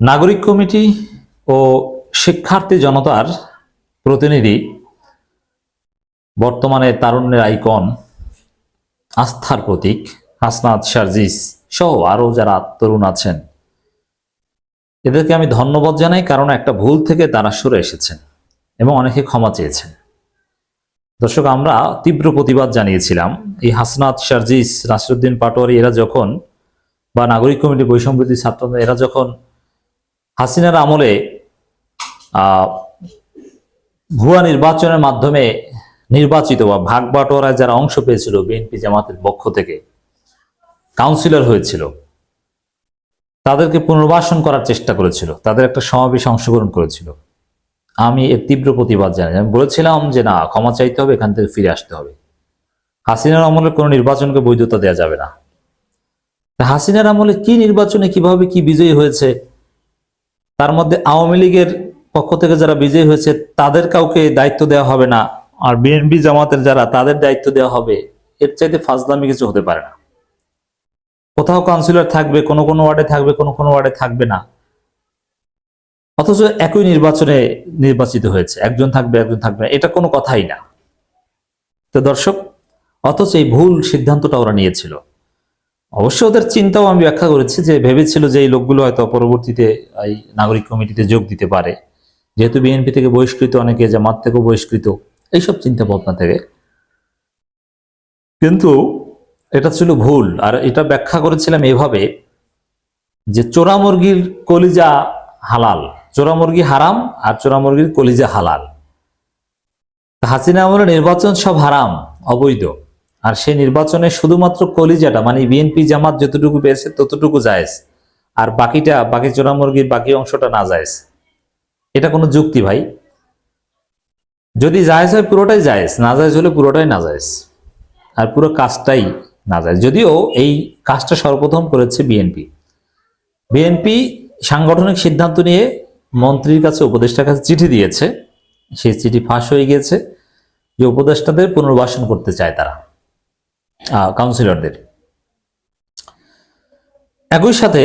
নাগরিক কমিটি ও শিক্ষার্থী জনতার প্রতিনিধি, বর্তমানে তারুণ্যের আইকন, আস্থার প্রতীক হাসনাত শারজিস সহ আরো যারা তরুণ আছেন, এদেরকে আমি ধন্যবাদ জানাই, কারণ একটা ভুল থেকে তারা সরে এসেছেন এবং অনেকে ক্ষমা চেয়েছেন। দর্শক, আমরা তীব্র প্রতিবাদ জানিয়েছিলাম এই হাসনাত শারজিস, নাসিরউদ্দিন পাটোয়ারি এরা যখন, বা নাগরিক কমিটি, বৈষম্যবিরোধী ছাত্র এরা যখন হাসিনার আমলে ভুয়া নির্বাচনের মাধ্যমে নির্বাচিত বা ভাগ বাটোয়ারায় যারা অংশ পেয়েছিল, বিএনপি জামাতের পক্ষ থেকে কাউন্সিলর হয়েছিল, তাদেরকে পুনর্বাসন করার চেষ্টা করেছিল, তাদের একটা সমাবেশে অংশগ্রহণ করেছিল। আমি এর তীব্র প্রতিবাদ জানাই। আমি বলেছিলাম যে না, ক্ষমা চাইতে হবে, এখান থেকে ফিরে আসতে হবে। হাসিনার আমলে কোনো নির্বাচনকে বৈধতা দেওয়া যাবে না। হাসিনার আমলে কি নির্বাচনে কিভাবে কি বিজয়ী হয়েছে, তার মধ্যে আওয়ামী লীগের পক্ষ থেকে যারা বিজয়ী হয়েছে তাদের কাউকে দায়িত্ব দেওয়া হবে না, আর বিএনপি জামাতের যারা, তাদের দায়িত্ব দেওয়া হবে। এর চাইতে ফাজলামি কিছু হতে পারে না। কোথাও কাউন্সিলর থাকবে, কোনো কোনো ওয়ার্ডে থাকবে, কোনো কোনো ওয়ার্ডে থাকবে না, অথচ একই নির্বাচনে নির্বাচিত হয়েছে, একজন থাকবে একজন থাকবে না, এটা কোনো কথাই না। তো দর্শক, অথচ এই ভুল সিদ্ধান্তটা ওরা নিয়েছিল। অবশ্য ওদের চিন্তাও আমি ব্যাখ্যা করেছি, যে ভেবেছিল যে এই লোকগুলো হয়তো পরবর্তীতে এই নাগরিক কমিটিতে যোগ দিতে পারে, যেহেতু বিএনপি থেকে বহিষ্কৃত অনেকে, জামাত থেকেও বহিষ্কৃত, এইসব চিন্তা ভাবনা থেকে। কিন্তু এটা ছিল ভুল। আর এটা ব্যাখ্যা করেছিলাম এভাবে যে চোরা মুরগির কলিজা হালাল, চোরা মুরগি হারাম আর চোরা মুরগির কলিজা হালাল। হাসিনা আমলের নির্বাচন সব হারাম, অবৈধ, আর সেই নির্বাচনে শুধুমাত্র কলিজাটা, মানে বিএনপি জামাত যতটুকু পেয়েছে ততটুকু জায়েজ, আর বাকিটা, বাকি চোরা মুরগির বাকি অংশটা না জায়েজ। এটা কোনো যুক্তি ভাই? যদি জায়েজ হয় পুরোটাই জায়েজ, না জায়েজ হলে পুরোটাই না জায়েজ, আর পুরো কাজটাই না জায়েজ। যদিও এই কাজটা সর্বপ্রথম করেছে বিএনপি। বিএনপি সাংগঠনিক সিদ্ধান্ত নিয়ে মন্ত্রীর কাছে, উপদেষ্টার কাছে চিঠি দিয়েছে। সেই চিঠি ফাঁস হয়ে গিয়েছে যে উপদেষ্টাদের পুনর্বাসন করতে চায় তারা, কাউন্সিলরদের। একই সাথে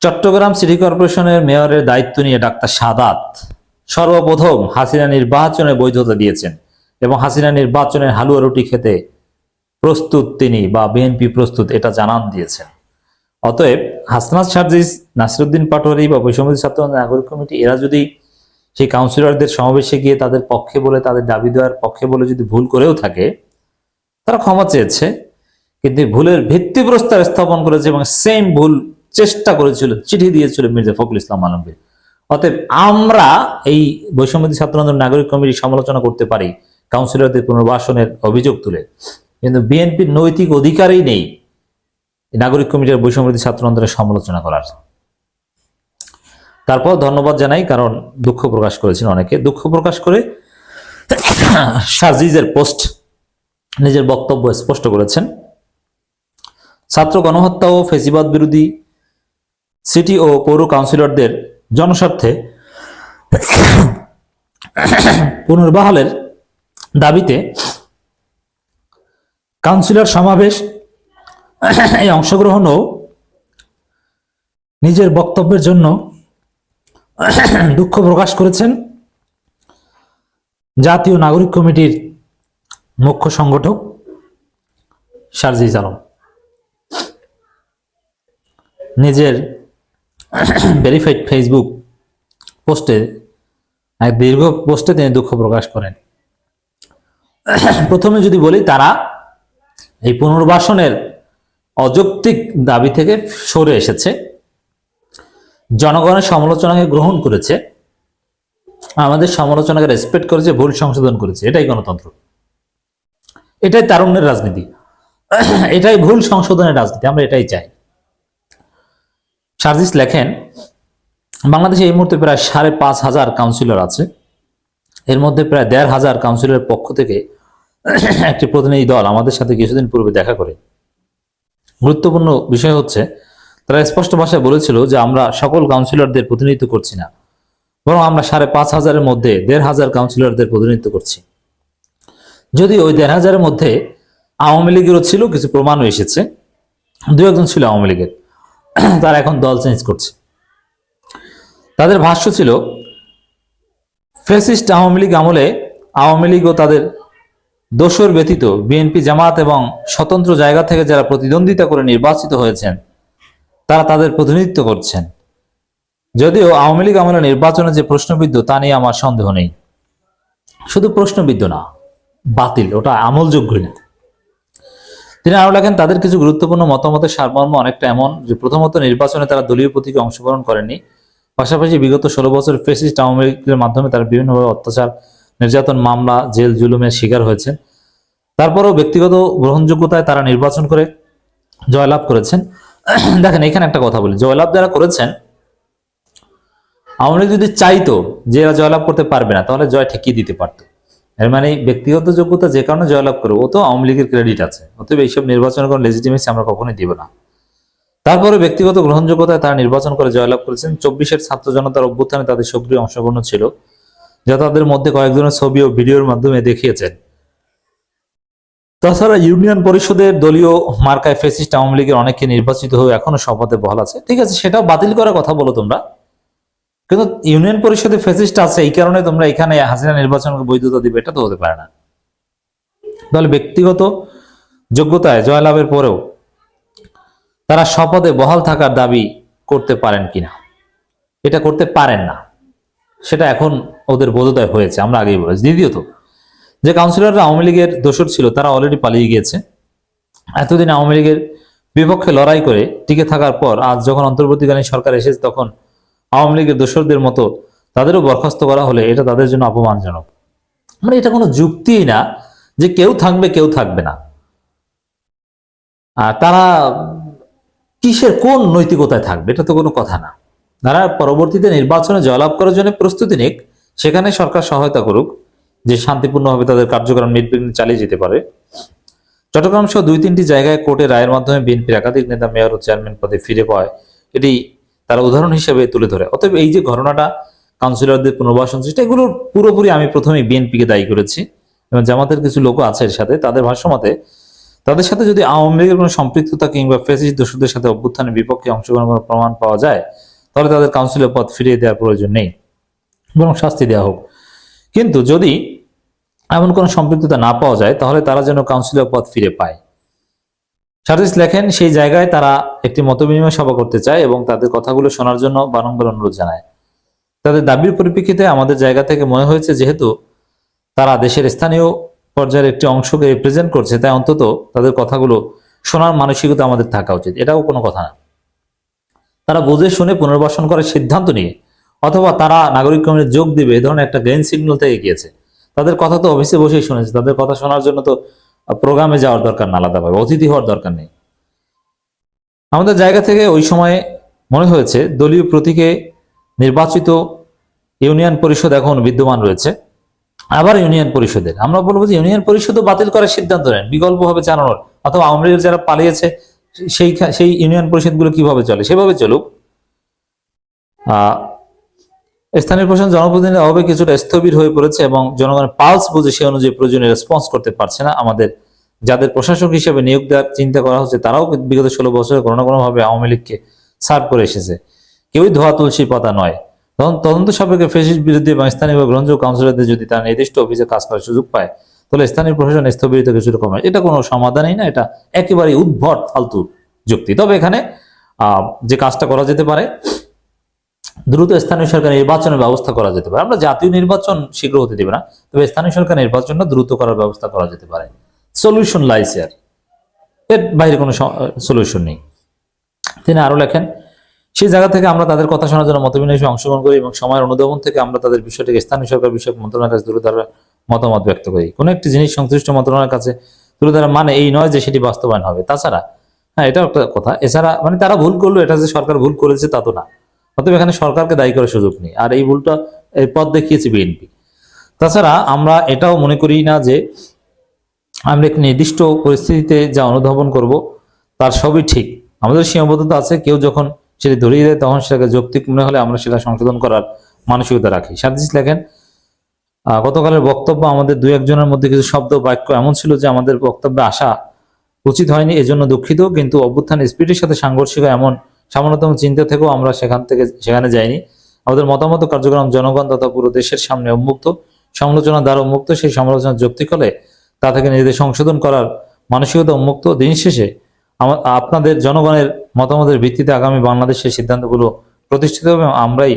চট্টগ্রাম সিটি কর্পোরেশনের মেয়রের দায়িত্ব নিয়ে ডাক্তার সাদাত সর্বপ্রথম হাসিনা নির্বাচনে বৈধতা দিয়েছেন, এবং হাসিনা নির্বাচনের হালুয়া রুটি খেতে প্রস্তুত তিনি, বা বিএনপি প্রস্তুত, এটা জানান দিয়েছেন। অতএব হাসনাত শারজিস, নাসিরউদ্দিন পাটোয়ারি বা বৈষম্যবিরোধী ছাত্র নাগরিক কমিটি এরা যদি সেই কাউন্সিলরদের সমাবেশে গিয়ে তাদের পক্ষে বলে, তাদের দাবি দেওয়ার পক্ষে বলে যদি ভুল করেও থাকে, তারা ক্ষমা চেয়েছে, কিন্তু ভুলের ভিত্তিপ্রস্তর স্থাপন করেছে এবং সেম ভুল চেষ্টা করেছিল, চিঠি দিয়েছিল মির্জা ফখরুল ইসলাম আলমগীর। অতএব আমরা এই বৈষম্যবিরোধী ছাত্র আন্দোলন নাগরিক কমিটির সমালোচনা করতে পারি কাউন্সিলরদের পুনর্বাসনের অভিযোগ তুলে, কিন্তু বিএনপির নৈতিক অধিকারই নেই নাগরিক কমিটির বৈষম্যবিরোধী ছাত্র আন্দোলনের সমালোচনা করার। তারপর ধন্যবাদ জানাই, কারণ দুঃখ প্রকাশ করেছেন অনেকে। দুঃখ প্রকাশ করে শারজিজের পোস্ট, নিজের বক্তব্য স্পষ্ট করেছেন। ছাত্র গণহত্যা ও ফেসিবাদ বিরোধী সিটি ও পৌর কাউন্সিলরদের জনস্বার্থে পুনর্বহালের দাবিতে কাউন্সিলর সমাবেশ এই অংশগ্রহণ ও নিজের বক্তব্যের জন্য দুঃখ প্রকাশ করেছেন জাতীয় নাগরিক কমিটির মুখ্য সংগঠক শারজিজ আলম। নিজের ভেরিফাইড ফেসবুক পোস্টে, এক দীর্ঘ পোস্টে তিনি দুঃখ প্রকাশ করেন। প্রথমে যদি বলি, তারা এই পুনর্বাসনের অযৌক্তিক দাবি থেকে সরে এসেছে, জনগণের সমালোচনাকে গ্রহণ করেছে, আমাদের সমালোচনাকে রেসপেক্ট করেছে, ভুল সংশোধন করেছে। এটাই গণতন্ত্র, এটাই তারুণ্যের রাজনীতি, এটাই ভুল সংশোধনের রাজনীতি, আমরা এটাই চাই। শারজিস লেখেন, বাংলাদেশে এই মুহূর্তে প্রায় 5,500 কাউন্সিলর আছে। এর মধ্যে প্রায় 1,500 কাউন্সিলরের পক্ষ থেকে একটি প্রতিনিধি দল আমাদের সাথে কিছুদিন পূর্বে দেখা করে। গুরুত্বপূর্ণ বিষয় হচ্ছে, তারা স্পষ্ট ভাষায় বলেছিল যে আমরা সকল কাউন্সিলরদের প্রতিনিধিত্ব করছি না, বরং আমরা 5,500-এর মধ্যে 1,500 কাউন্সিলরদের প্রতিনিধিত্ব করছি। যদি ওই 1,500-এর মধ্যে আওয়ামী লীগেরও ছিল, কিছু প্রমাণও এসেছে, 2-1 জন ছিল আওয়ামী লীগের, তারা এখন দল চেঞ্জ করছে। তাদের ভাষ্য ছিল ফ্যাসিস্ট আওয়ামী লীগ আমলে আওয়ামী লীগ ও তাদের দোসর ব্যতীত বিএনপি জামাত এবং স্বতন্ত্র জায়গা থেকে যারা প্রতিদ্বন্দ্বিতা করে নির্বাচিত হয়েছেন তারা তাদের প্রতিনিধিত্ব করছেন। যদিও আওয়ামী লীগ আমলে নির্বাচনে যে প্রশ্নবিদ্ধ তা নিয়ে আমার সন্দেহ নেই। শুধু প্রশ্নবিদ্ধ না, বাতিল, ওটা আমলযোগ্যই না। তিনি আরো লেখেন, তাদের কিছু গুরুত্বপূর্ণ মতামতের সারমর্ম অনেকটা এমন যে প্রথমত নির্বাচনে তারা দলীয় প্রতীকে অংশগ্রহণ করেননি, পাশাপাশি বিগত 16 বছর ফ্যাসিস্ট আওয়ামী লীগের মাধ্যমে তারা বিভিন্নভাবে অত্যাচার, নির্যাতন, মামলা, জেল জুলুমের শিকার হয়েছেন। তারপরেও ব্যক্তিগত গ্রহণযোগ্যতায় তারা নির্বাচন করে জয়লাভ করেছেন। দেখেন এখানে একটা কথা বলি, জয়লাভ যারা করেছেন, আওয়ামী লীগ যদি চাইতো যে এরা জয়লাভ করতে পারবে না তাহলে জয় ঠেকিয়ে দিতে পারতো। এর মানে ব্যক্তিগত যোগ্যতা যে কারণে জয়লাভ করে, ও তো আওয়ামী লীগের ক্রেডিট আছে, অতএব এইসব নির্বাচনের কোনো লেজিটিমেসি আমরা কখনোই দিব না। তারপরে ব্যক্তিগত গ্রহণযোগ্যতায় তারা নির্বাচন করে জয়লাভ করেছেন। 24-এর ছাত্র জনতার অভ্যুত্থানে তাদের সক্রিয় অংশগ্রহণ ছিল, যা তাদের মধ্যে কয়েকজনের ছবি ও ভিডিওর মাধ্যমে দেখিয়েছেন। তাছাড়া ইউনিয়ন পরিষদের দলীয় মার্কায় ফ্যাসিস্ট আওয়ামী লীগের অনেকে নির্বাচিত হয়ে এখনো শপথে বহাল আছে। ঠিক আছে, সেটাও বাতিল করার কথা বলো তোমরা, কিন্তু ইউনিয়ন পরিষদে ফ্যাসিস্ট আছে এই কারণে তোমরা এখানে হাসিনা নির্বাচনকে বৈধতা দিবে, এটা তো হতে পারে না। তাহলে ব্যক্তিগত যোগ্যতায় জয়লাভের পরেও তারা শপথে বহাল থাকার দাবি করতে পারেন কিনা? এটা করতে পারেন না, সেটা এখন ওদের বোধোদয় হয়েছে, আমরা আগেই বলেছি। দ্বিতীয়ত, যে কাউন্সিলররা আওয়ামী লীগের দোসর ছিল তারা অলরেডি পালিয়ে গিয়েছে। এতদিন আওয়ামী লীগের বিপক্ষে লড়াই করে টিকে থাকার পর আজ যখন অন্তর্বর্তীকালীন সরকার এসেছে তখন আওয়ামী লীগের দোসরদের মতো তাদেরও বরখাস্ত করা হলে এটা তাদের জন্য অপমানজনক। মানে এটা কোনো যুক্তিই না যে কেউ থাকবে কেউ থাকবে না। আর তারা কিসের কোন নৈতিকতায় থাকবে, এটা তো কোনো কথা না। তারা পরবর্তীতে নির্বাচনে জয়লাভ করার জন্য প্রস্তুতি নিক, সেখানে সরকার সহায়তা করুক যে শান্তিপূর্ণভাবে তাদের কার্যক্রম নির্বিঘ্নে চালিয়ে যেতে পারে। চট্টগ্রাম সহ 2-3টি জায়গায় কোর্টের রায়ের মাধ্যমে বিএনপির একাধিক নেতা মেয়র ও চেয়ারম্যান পদে ফিরে পায়, এটি তারা উদাহরণ হিসেবে তুলে ধরে। অতএব এই যে ঘটনাটা কাউন্সিলরদের পুনর্বাসন চেষ্টা, এগুলো পুরোপুরি আমি প্রথমেই বিএনপিকে দায়ী করেছি এবং জামাতের কিছু লোক আছে এর সাথে। তাদের ভাষ্যমতে তাদের সাথে যদি আওয়ামী লীগের কোনো সম্পৃক্ততা কিংবা ফ্যাসিস্ট দোষদের সাথে অভ্যুত্থানের বিপক্ষে অংশগ্রহণ করার প্রমাণ পাওয়া যায় তাহলে তাদের কাউন্সিলর পদ ফিরিয়ে দেওয়ার প্রয়োজন নেই, বরং শাস্তি দেওয়া হোক। কিন্তু যদি এমন কোনো সম্পৃক্ততা না পাওয়া যায় তাহলে তারা যেন কাউন্সিলর পদ ফিরে পায়। সার্জিস লেখেন, সেই জায়গায় তারা একটি মতবিনিময় সভা করতে চায় এবং তাদের কথাগুলো শোনার জন্য বারংবার অনুরোধ জানায়। তাদের দাবির পরিপ্রেক্ষিতে আমাদের জায়গা থেকে মনে হয়েছে যেহেতু তারা দেশের স্থানীয় পর্যায়ের একটি অংশকে রিপ্রেজেন্ট করছে, তাই অন্তত তাদের কথাগুলো শোনার মানসিকতা আমাদের থাকা উচিত। এটাও কোনো কথা না। তারা বুঝে শুনে পুনর্বাসন করার সিদ্ধান্ত নিয়ে অথবা তারা নাগরিক কমিটিতে যোগ দিবে এ ধরনের একটা গ্রিন সিগন্যাল থেকে গিয়েছে। তাদের কথা তো অফিসে বসেই শুনেছে, তাদের কথা শোনার জন্য তো প্রোগ্রামে যাওয়ার দরকার না, আলাদাভাবে অতিথি হওয়ার দরকার নেই। আমাদের জায়গা থেকে ওই সময়ে মনে হয়েছে দলীয় প্রতীকে নির্বাচিত ইউনিয়ন পরিষদ এখন বিদ্যমান রয়েছে। আবার ইউনিয়ন পরিষদের আমরা বলবো যে ইউনিয়ন পরিষদও বাতিল করার সিদ্ধান্ত নেন, বিকল্পভাবে চালানোর, অথবা আওয়ামী লীগের যারা পালিয়েছে সেই ইউনিয়ন পরিষদগুলো কিভাবে চলে সেভাবে চলুক। স্থানীয় প্রশাসন জনপ্রতিনিধির অভাবে কিছুটা স্থবির হয়ে পড়েছে এবং জনগণের পালস বুঝে সে অনুযায়ী প্রয়োজনীয় রেসপন্স করতে পারছে না। আমাদের যাদের প্রশাসক হিসেবে নিয়োগ দেওয়ার চিন্তা করা হচ্ছে তারাও বিগত 16 বছরে কোনো না কোনোভাবে আওয়ামী লীগকে সার্ভ করে এসেছে, কেউই ধোয়া তুলসী পাতা নয়। তদন্ত সাপেক্ষে ফ্যাসিস্ট বিরোধী এবং স্থানীয় গ্রহণযোগ্য কাউন্সিলরদের যদি তারা নির্দিষ্ট অফিসে কাজ করার সুযোগ পায় তাহলে স্থানীয় প্রশাসন স্থবিরতা কিছুটা কমে। এটা কোনো সমাধানই না, এটা একেবারে উদ্ভট ফালতু যুক্তি। তবে এখানে যে কাজটা করা যেতে পারে, দ্রুত স্থানীয় সরকার নির্বাচনের ব্যবস্থা করা যেতে পারে। আমরা জাতীয় নির্বাচন শীঘ্র হতে দেবে না, তবে স্থানীয় সরকার নির্বাচনটা দ্রুত করার ব্যবস্থা করা যেতে পারে। সলিউশন লাইস হিয়ার, এর বাইরে কোনো সলিউশন নেই। তিনি আরো লেখেন, সেই জায়গা থেকে আমরা তাদের কথা শোনার জন্য মতবিনিময়ে অংশগ্রহণ করি এবং সময়ের অনুধাবন থেকে আমরা তাদের বিষয়টিকে স্থানীয় সরকার বিষয়ক মন্ত্রণালয়ের কাছে তুলে ধরার মতামত ব্যক্ত করি। কোনো একটি জিনিস সংশ্লিষ্ট মন্ত্রণালয়ের কাছে তুলে ধরা মানে এই নয় যে সেটি বাস্তবায়ন হবে। তাছাড়া হ্যাঁ, এটাও একটা কথা, এছাড়া মানে তারা ভুল করলো এটা যে সরকার ভুল করেছে তা তো না, অতএব এখানে সরকারকে দায়ী করার সুযোগ নেই। আর এই ভুলটা এই পথ দেখিয়েছে বিএনপি। তাছাড়া আমরা এটাও মনে করি না যে আমরা একটি নির্দিষ্ট পরিস্থিতিতে যা অনুধাবন করব তার সবই ঠিক। আমাদের সীমাবদ্ধতা আছে, কেউ যখন সেটি ধরিয়ে দেয় তখন সেটাকে যৌক্তিক মনে হলে আমরা সেটা সংশোধন করার মানসিকতা রাখি। সার্জিস লেখেন, গতকালের বক্তব্য আমাদের 2-1 জনের মধ্যে কিছু শব্দ বাক্য এমন ছিল যে আমাদের বক্তব্যে আসা উচিত হয়নি, এজন্য দুঃখিত। কিন্তু অভ্যুত্থান স্পিরিটের সাথে সাংঘর্ষিক এমন সামান্যতম চিন্তা থেকেও আমরা সেখানে যাইনি। আমাদের মতামত ও কার্যক্রম জনগণ তথা পুরো দেশের সামনে উন্মুক্ত, সমালোচনা দ্বারা উন্মুক্ত। সেই সমালোচনা যৌক্তিক হলে তা থেকে নিজেদের সংশোধন করার মানসিকতা উন্মুক্ত। দিন শেষে আপনাদের জনগণের মতামতের ভিত্তিতে আগামী বাংলাদেশের সিদ্ধান্তগুলো প্রতিষ্ঠিত হবে এবং আমরাই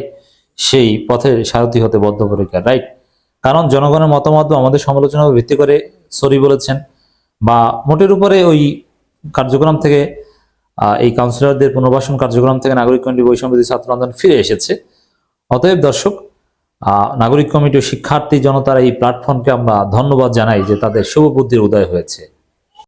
সেই পথে সারথি হতে বদ্ধপরিকর, রাইট? কারণ জনগণের মতামত বা আমাদের সমালোচনার ভিত্তি করে সরি বলেছেন বা মোটের উপরে ওই কার্যক্রম থেকে এই কাউন্সিলরদের পুনর্বাসন কার্যক্রম থেকে নাগরিক কমিটি বৈষম্যবিরোধী ছাত্র আন্দোলন ফিরে এসেছে। অতএব দর্শক, নাগরিক কমিটি ও শিক্ষার্থী জনতার এই প্ল্যাটফর্মকে আমরা ধন্যবাদ জানাই যে তাদের শুভ বুদ্ধির উদয় হয়েছে।